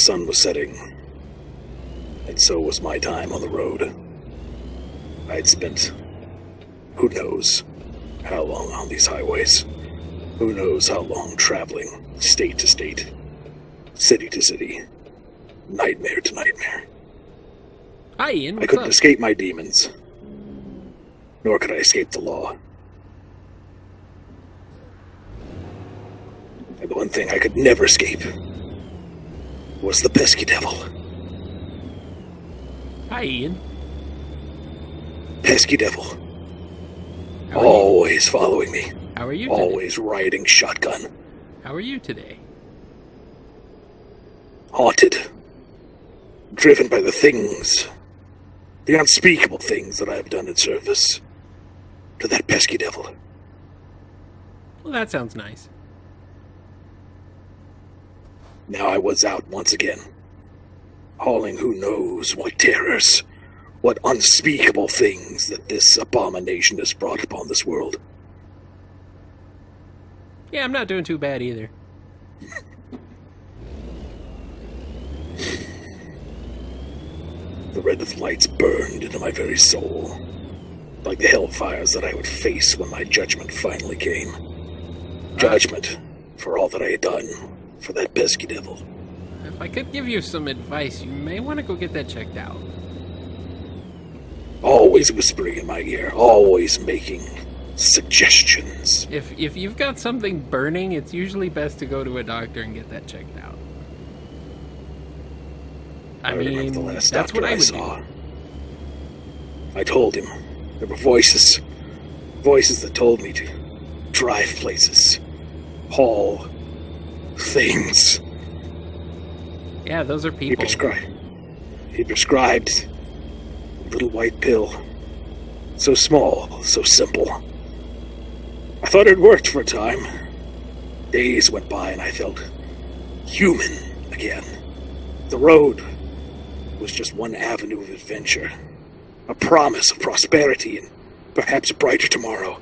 sun was setting, and so was my time on the road. I'd spent who knows how long on these highways. Who knows how long traveling state to state, city to city, nightmare to nightmare. Hi, Ian. I couldn't escape my demons, nor could I escape the law. And the one thing I could never escape was the pesky devil. Hi, Ian. Pesky devil. Always following me. How are you today? Always riding shotgun. How are you today? Haunted. Driven by the things, the unspeakable things that I have done in service to that pesky devil. Well, that sounds nice. Now I was out once again, hauling who knows what terrors, what unspeakable things that this abomination has brought upon this world. Yeah, I'm not doing too bad either. The red of lights burned into my very soul, like the hellfires that I would face when my judgment finally came. Judgment for all that I had done for that pesky devil. If I could give you some advice, you may want to go get that checked out. Always whispering in my ear, always making suggestions. If you've got something burning, it's usually best to go to a doctor and get that checked out. I remember the last that's doctor what I would saw. do. I told him there were voices that told me to drive places, haul things. Yeah, those are people. He prescribed a little white pill. So small, so simple. I thought it worked for a time. Days went by and I felt human again. The road was just one avenue of adventure. A promise of prosperity and perhaps a brighter tomorrow.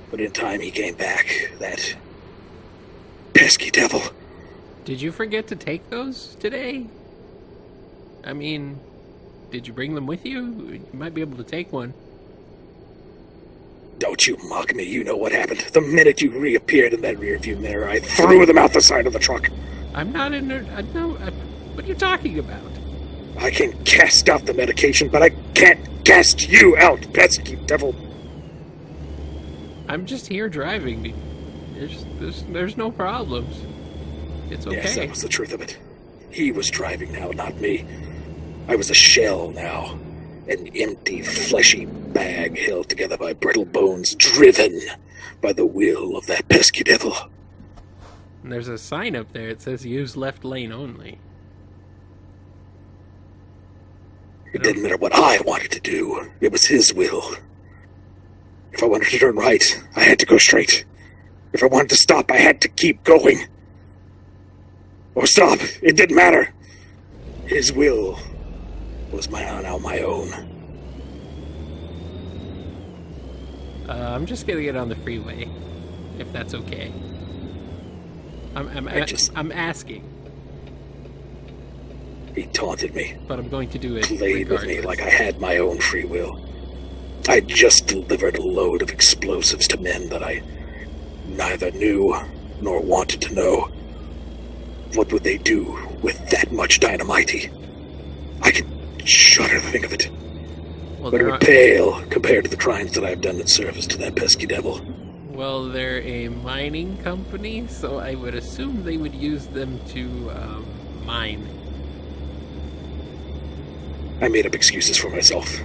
But in time he came back, that pesky devil. Did you forget to take those today? I mean, did you bring them with you? You might be able to take one. Don't you mock me, you know what happened. The minute you reappeared in that rearview mirror, I threw them out the side of the truck. I'm not in there. What are you talking about? I can cast out the medication, but I can't cast you out, pesky devil. I'm just here driving. There's no problems. It's okay. Yes, that was the truth of it. He was driving now, not me. I was a shell now. An empty, fleshy bag held together by brittle bones, driven by the will of that pesky devil. And there's a sign up there. It says use left lane only. It didn't matter what I wanted to do. It was his will. If I wanted to turn right, I had to go straight. If I wanted to stop, I had to keep going. Or stop. It didn't matter. His will was now my own. I'm just gonna get on the freeway, if that's okay. I'm asking. He taunted me. But I'm going to do it Played regardless. with me like I had my own free will. I just delivered a load of explosives to men that I neither knew nor wanted to know. What would they do with that much dynamite? I can shudder to think of it. Well, but it would pale compared to the crimes that I've done in service to that pesky devil. Well, they're a mining company, so I would assume they would use them to mine. I made up excuses for myself.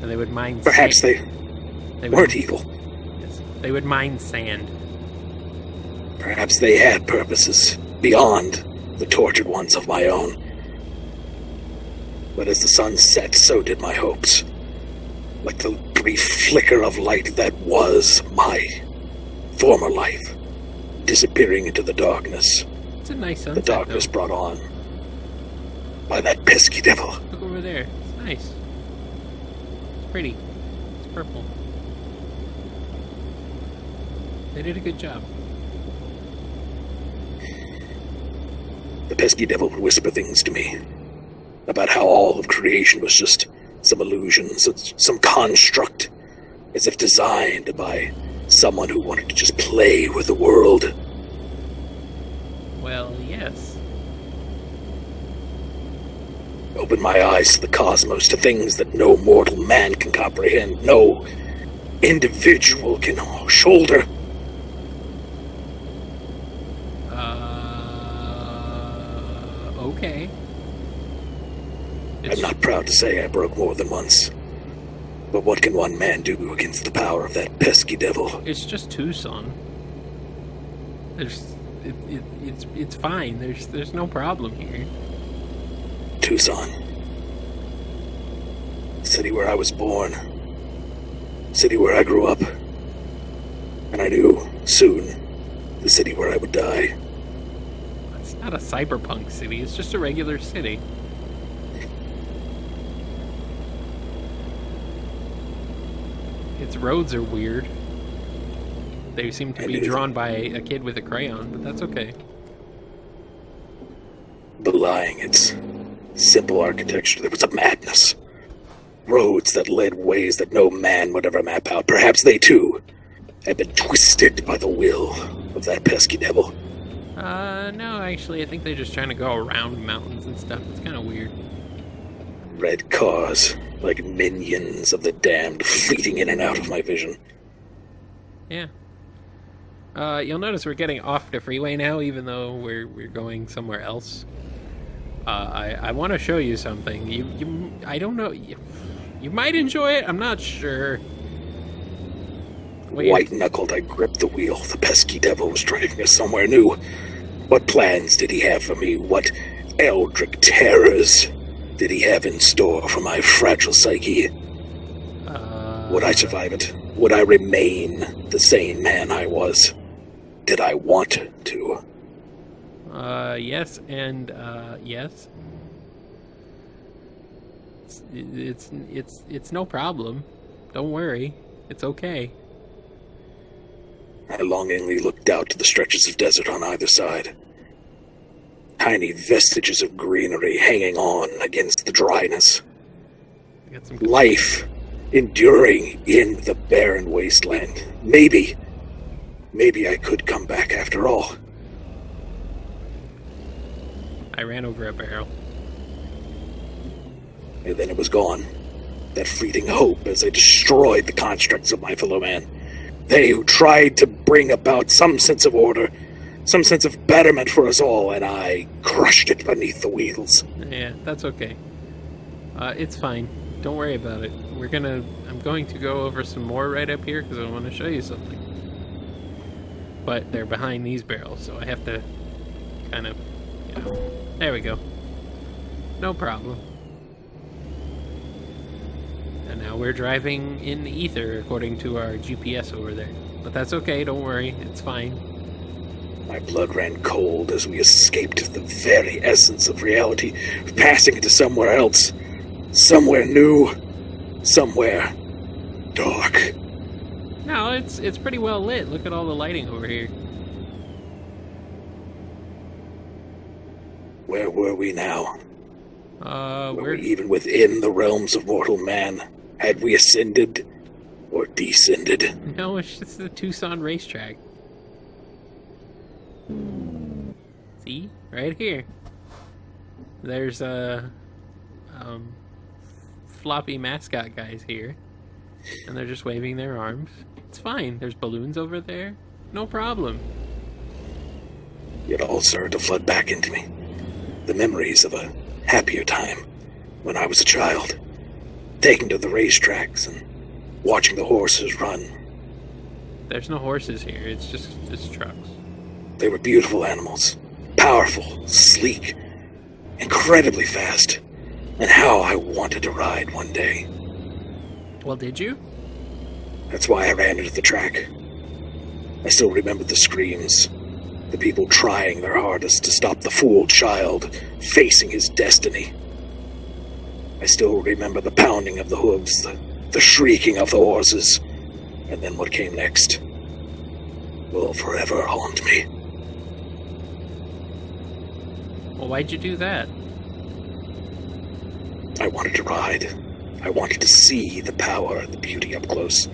And they would mine Perhaps sand. they weren't evil. Yes, they would mine sand. Perhaps they had purposes beyond the tortured ones of my own. But as the sun set, so did my hopes. Like the brief flicker of light that was my former life, disappearing into the darkness. It's a nice sunset, The darkness though. brought on by that pesky devil. Look over there. It's nice. It's pretty. It's purple. They did a good job. the pesky devil would whisper things to me about how all of creation was just some illusion, some construct, as if designed by someone who wanted to just play with the world. Well, yes. Opened my eyes to the cosmos, to things that no mortal man can comprehend, no individual can shoulder. Okay. I'm not proud to say I broke more than once. But what can one man do against the power of that pesky devil? It's just Tucson. It's fine. There's no problem here. Tucson. City where I was born. City where I grew up. And I knew, soon, the city where I would die. It's not a cyberpunk city. It's just a regular city. Its roads are weird. They seem to be drawn by a kid with a crayon, but that's okay. Belying its simple architecture, there was a madness. Roads that led ways that no man would ever map out. Perhaps they, too, had been twisted by the will of that pesky devil. No, actually, I think they're just trying to go around mountains and stuff. It's kind of weird. Red cars, like minions of the damned, fleeting in and out of my vision. Yeah. You'll notice we're getting off the freeway now, even though we're going somewhere else. I want to show you something. I don't know. You might enjoy it. I'm not sure. White-knuckled, I gripped the wheel. The pesky devil was driving us somewhere new. What plans did he have for me? What eldritch terrors did he have in store for my fragile psyche? Would I survive it? Would I remain the sane man I was? Did I want to? Yes, and yes. It's no problem. Don't worry. It's okay. I longingly looked out to the stretches of desert on either side. Tiny vestiges of greenery hanging on against the dryness. Life enduring in the barren wasteland. Maybe I could come back after all. I ran over a barrel. And then it was gone. That fleeting hope as I destroyed the constructs of my fellow man. They who tried to bring about some sense of order, some sense of betterment for us all, and I crushed it beneath the wheels. Yeah, that's okay. It's fine. Don't worry about it. I'm going to go over some more right up here because I want to show you something. But they're behind these barrels, so I have to kind of, there we go. No problem. And now we're driving in the ether according to our GPS over there. But that's okay, don't worry, it's fine. My blood ran cold as we escaped the very essence of reality, passing into somewhere else. Somewhere new. Somewhere dark. No, it's pretty well lit. Look at all the lighting over here. Where were we now? Were we even within the realms of mortal man? Had we ascended or descended? No, it's just the Tucson racetrack. See? Right here. There's floppy mascot guys here. And they're just waving their arms. It's fine. There's balloons over there. No problem. It all started to flood back into me. The memories of a happier time when I was a child. Taken to the racetracks and watching the horses run. There's no horses here. It's just trucks. They were beautiful animals. Powerful, sleek, incredibly fast. And how I wanted to ride one day. Well, did you? That's why I ran into the track. I still remember the screams. The people trying their hardest to stop the fool child facing his destiny. I still remember the pounding of the hooves, the shrieking of the horses, and then what came next will forever haunt me. Well, why'd you do that? I wanted to ride. I wanted to see the power and the beauty up close.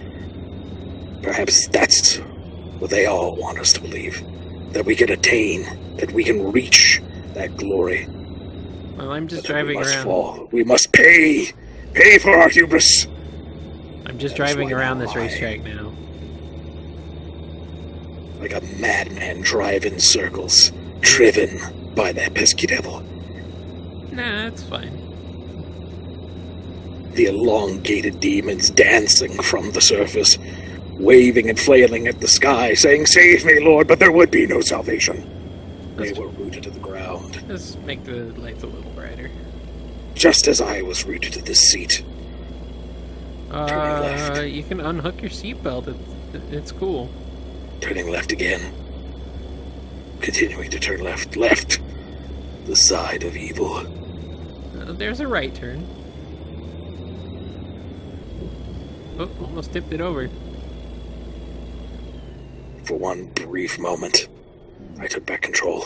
Perhaps that's what they all want us to believe. That we can attain, that we can reach that glory. Well, I'm just But driving we must around. fall. We must pay for our hubris. I'm just That is driving why around now this racetrack now. Like a madman drive in circles, driven by that pesky devil. Nah, it's fine. The elongated demons dancing from the surface, waving and flailing at the sky, saying, "Save me, Lord," but there would be no salvation. They were rooted to the ground, Let's make the lights a little brighter. just as I was rooted to this seat. Turning left. You can unhook your seatbelt. It's cool. Turning left again. Continuing to turn left. Left. The side of evil. There's a right turn. Oh, almost tipped it over. For one brief moment, I took back control.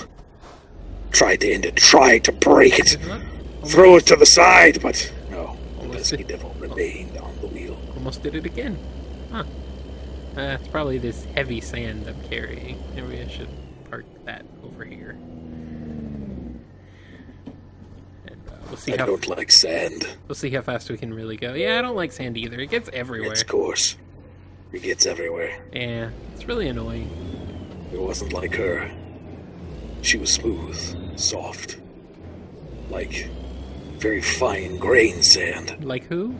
Tried to end it. Tried to break it. Throw it to the side, but no. The pesky devil remained on the wheel. Almost did it again. Huh. It's probably this heavy sand I'm carrying. Maybe I should park that over here. And we'll see I how don't like sand. we'll see how fast we can really go. Yeah, I don't like sand either. It gets everywhere. It's coarse. It gets everywhere. Yeah, it's really annoying. It wasn't like her. She was smooth, soft. Like very fine grain sand. Like who?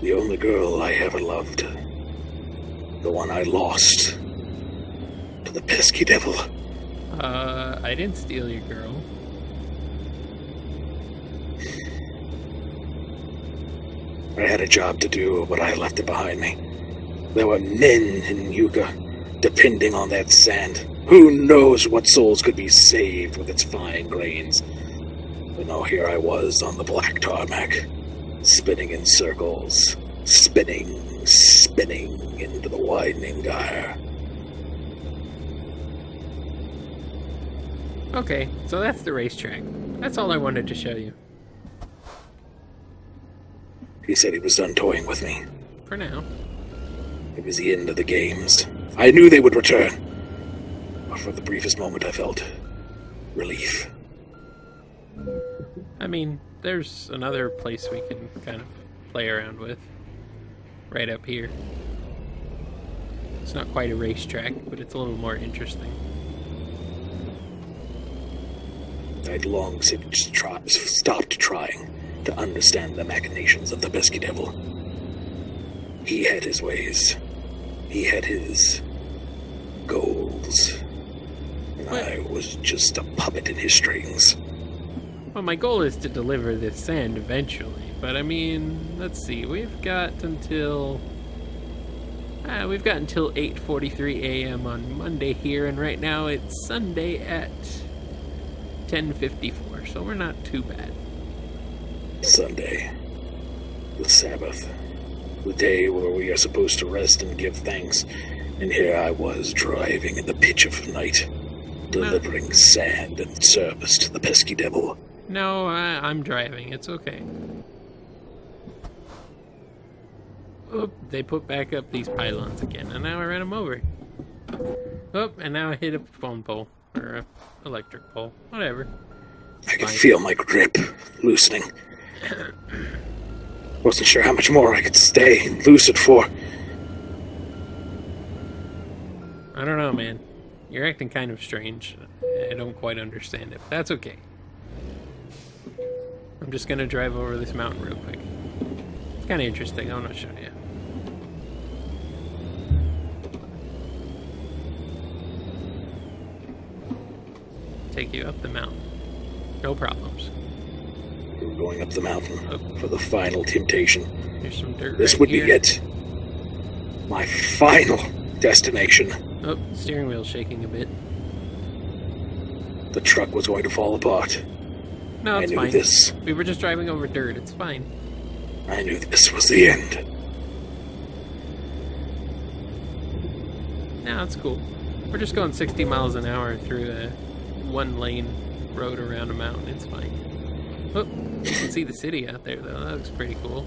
The only girl I ever loved. The one I lost. To the pesky devil. I didn't steal your girl. I had a job to do, but I left it behind me. There were men in Yuga depending on that sand. Who knows what souls could be saved with its fine grains. But now here I was on the black tarmac, spinning in circles, spinning into the widening gyre. Okay, so that's the racetrack. That's all I wanted to show you. He said he was done toying with me. For now. It was the end of the games. I knew they would return. But for the briefest moment I felt relief. I mean, there's another place we can kind of play around with. Right up here. It's not quite a racetrack, but it's a little more interesting. I'd long since stopped trying to understand the machinations of the pesky devil. He had his ways. He had his goals. And I was just a puppet in his strings. Well, my goal is to deliver this sand eventually, but I mean, let's see, we've got until 8:43 a.m. on Monday here, and right now it's Sunday at 10:54, so we're not too bad. Sunday. The Sabbath. The day where we are supposed to rest and give thanks. And here I was driving in the pitch of night, delivering sand and service to the pesky devil. No, I'm driving. It's okay. Oop, they put back up these pylons again, and now I ran them over. Oop, and now I hit a phone pole. Or a electric pole. Whatever. I could feel my grip loosening. Wasn't sure how much more I could stay lucid for. I don't know, man. You're acting kind of strange. I don't quite understand it, but that's okay. I'm just gonna drive over this mountain real quick. It's kind of interesting. I want to show you. Take you up the mountain. No problems. We're going up the mountain for the final temptation. There's some dirt This right would here. be it. My final destination. Oh, steering wheel's shaking a bit. The truck was going to fall apart. No, it's I knew fine. this. We were just driving over dirt. It's fine. I knew this was the end. No, it's cool. We're just going 60 miles an hour through a one-lane road around a mountain. It's fine. Oh, you can see the city out there, though. That looks pretty cool.